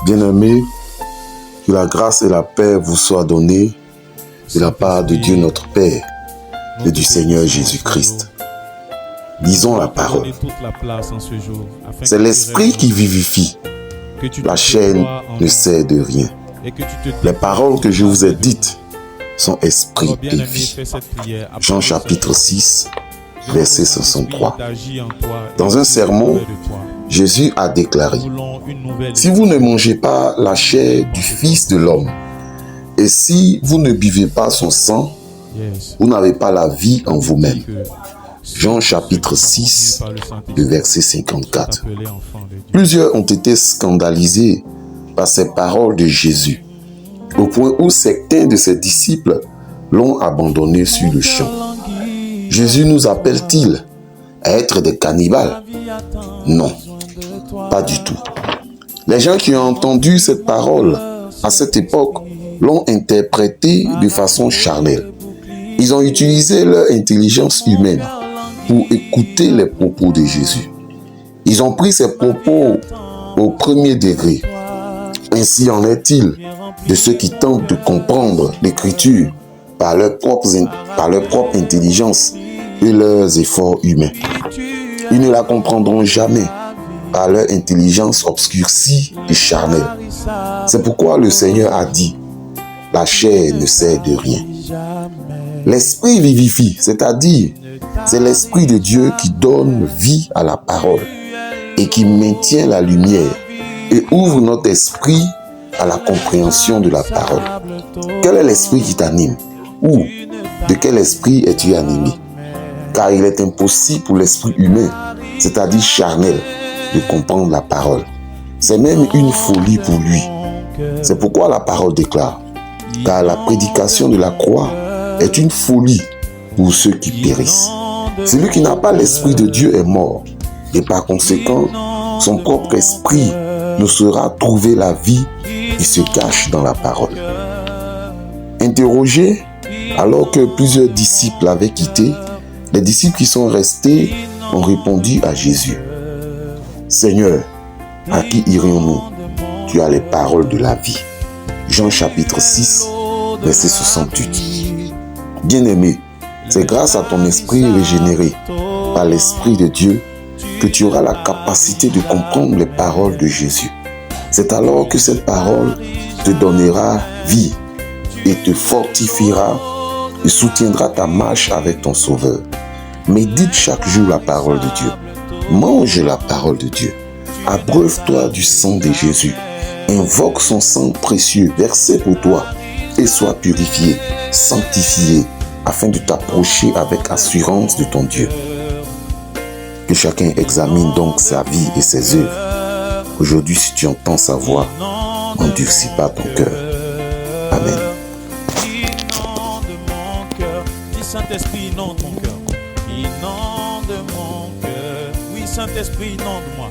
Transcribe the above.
Bien-aimés, que la grâce et la paix vous soient données de la part de Dieu notre Père et du Seigneur Jésus-Christ. Lisons la parole. C'est l'esprit qui vivifie. La chair ne sert de rien. Les paroles que je vous ai dites sont esprit et vie. Jean chapitre 6, verset 63. Dans un sermon, Jésus a déclaré: si vous ne mangez pas la chair du Fils de l'homme, et si vous ne buvez pas son sang, vous n'avez pas la vie en vous-même. Jean chapitre 6, le verset 54. Plusieurs ont été scandalisés par ces paroles de Jésus, au point où certains de ses disciples l'ont abandonné sur le champ. Jésus nous appelle-t-il à être des cannibales? Non, pas du tout. Les gens qui ont entendu cette parole à cette époque l'ont interprétée de façon charnelle. Ils ont utilisé leur intelligence humaine pour écouter les propos de Jésus. Ils ont pris ces propos au premier degré. Ainsi en est-il de ceux qui tentent de comprendre l'Écriture par leur propre intelligence et leurs efforts humains. Ils ne la comprendront jamais par leur intelligence obscurcie et charnelle. C'est pourquoi le Seigneur a dit: la chair ne sert de rien. L'esprit vivifie, c'est-à-dire c'est l'esprit de Dieu qui donne vie à la parole et qui maintient la lumière et ouvre notre esprit à la compréhension de la parole. Quel est l'esprit qui t'anime? Ou de quel esprit es-tu animé? Car il est impossible pour l'esprit humain, c'est-à-dire charnel, de comprendre la parole. C'est même une folie pour lui. C'est pourquoi la parole déclare: car la prédication de la croix est une folie pour ceux qui périssent. Celui qui n'a pas l'esprit de Dieu est mort, et par conséquent, son propre esprit ne saura trouver la vie qui se cache dans la parole. Interrogés, alors que plusieurs disciples l'avaient quitté, les disciples qui sont restés ont répondu à Jésus: Seigneur, à qui irions-nous? Tu as les paroles de la vie. Jean chapitre 6, verset 68. Bien-aimé, c'est grâce à ton esprit régénéré par l'Esprit de Dieu que tu auras la capacité de comprendre les paroles de Jésus. C'est alors que cette parole te donnera vie et te fortifiera et soutiendra ta marche avec ton Sauveur. Médite chaque jour la parole de Dieu. Mange la parole de Dieu. Abreuve-toi du sang de Jésus. Invoque son sang précieux versé pour toi et sois purifié, sanctifié, afin de t'approcher avec assurance de ton Dieu. Que chacun examine donc sa vie et ses œuvres. Aujourd'hui, si tu entends sa voix, n'endurcis pas ton cœur. Amen. Saint-Esprit, inonde mon cœur. Inonde mon cœur. Oui, Saint-Esprit, inonde moi.